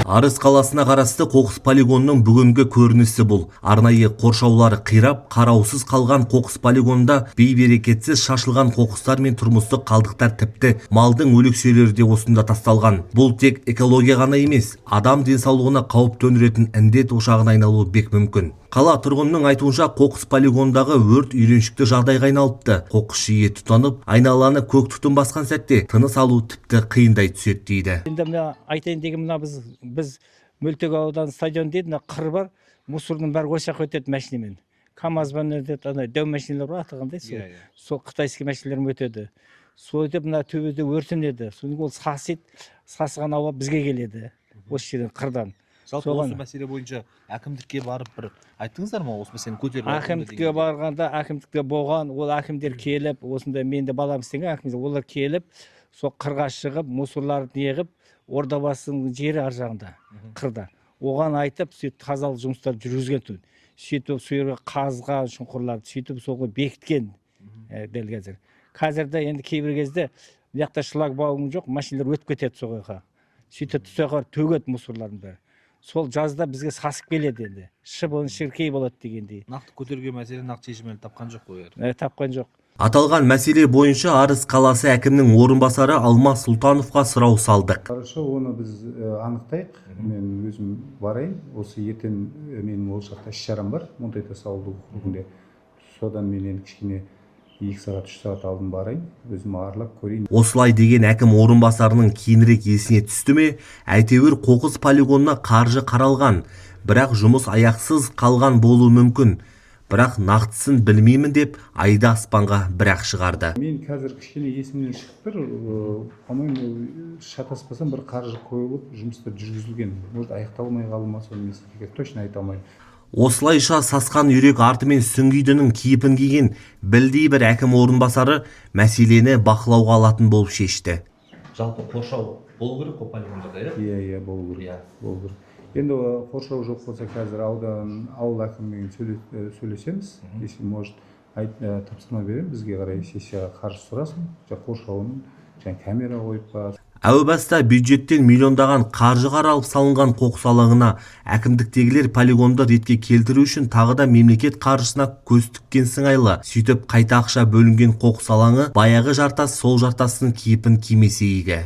Арыс қаласына қарасты қоқыс полигонының бүгінгі көрінісі бұл. Арнайы қоршаулары қирап, қараусыз қалған қоқыс полигонында бейберекетсіз шашылған қоқыстар мен тұрмыстық қалдықтар, тіпті малдың өлекселері де осында тасталған. Бұл тек экология ғана емес, адам денсаулығына қауіп төндіретін індет ошағына айналуы бек мүмкін. Қала тұрғынның айтуынша қоқыс полигондағы өрт үйреншікті жағдайға айналыпты. Қоқыс жиі тұтанып, айналаны көк түтін басқан сәтте тыныс алу тіпті қиындай түседі дейді. Енді мына айтайын деген мына біз Мөлтек ауданы стадион дейді, мына қыр бар, мусордың бәрі ошаққа өтеді машинамен. КамАЗбен өтеді, ана дәу машиналар бар атығандай, сол қытайский машиналар өтеді. Сол өтіп мына төбеде өртенеді. Содан ол сасиды, сасыған ауа бізге келеді. Осы жерден қырдан. Жалпы осы мәселе бойынша әкімдікке барып бір айттыңыздар ма, осы мәселені көтеріп? Әкімдікке барғанда, әкімдікте болған, ол әкімдер келіп, осында менде балам істеген әкімдер, олар келіп, сол қырға шығып, мусорларды неғып, Ордабасының жері ар жағында, қырда. Оған айтып, сөйтіп тазалық жұмыстар жүргізген түн. Сөйтіп сүйірге қазған шұңқырларды, сөйтіп соғы бекіткен дәл қазір. Қазірде енді кейбір кезде бұяқта шлагбаум жоқ, машиналар өтіп кетеді соғыға. Сөйтіп соғар төгеді мусорлардың бәрі. Сол жазда бізге сасып келеді енді. Шыбын шіркей болады дегендей. Нақты көтерген мәселе нақты шешімін тапқан жоқ қой. Тапқан жоқ. Аталған мәселе бойынша Арыс қаласы әкімнің орынбасары Алмас Сұлтановқа сұрау салдық. Оны біз анықтайық. Мен өзім барайын. Осы ертең менің ол жақта іс-шарам бар. Монтайтас ауылдық округінде. Содан мен кішкене 2 сағат 3 сағат алдын барайын. Өзім аралап көрейін. Осылай деген әкім орынбасарының кейінірек есіне түсті ме? Әйтеуір қоқыс полигонына қаржы қаралған, бірақ жұмыс аяқсыз қалған болуы мүмкін. Бірақ нақтысын білмеймін деп айды аспанға бірақ шығарды. Мен қазір кішкене есімнен шығып тұр. По-моему, шатаспасам бір қаржы қойылып, жұмыстар жүргізілген. Может, аяқталмай қалды ма, соны мен точно айта алмаймын. Осылайша сасқан үйрек артымен сүңгүйдінің кейпін киген білдей бір әкім орынбасары мәселені бақылауға алатын болып шешті. Жалпы қоршау болу керек қой полигонда, Иә, болу керек. Енді қоршау жоқ болса, қазір ауыл әкімімен сөйлесеміз. Если может, тапсырма беремін, бізге қарай сессияға қаржы сұрасын, қоршауын камера қойып па. Әу баста бюджеттен миллиондаған қаржы қаралып салынған қоқыс алаңына әкімдіктегілер полигонды ретке келтіру үшін тағы да мемлекет қаржысына көз тіккен сыңайлы. Сөйтіп қайта ақша бөлінген қоқыс алаңы баяғы жартас сол жартастың кейпін кимесе игі.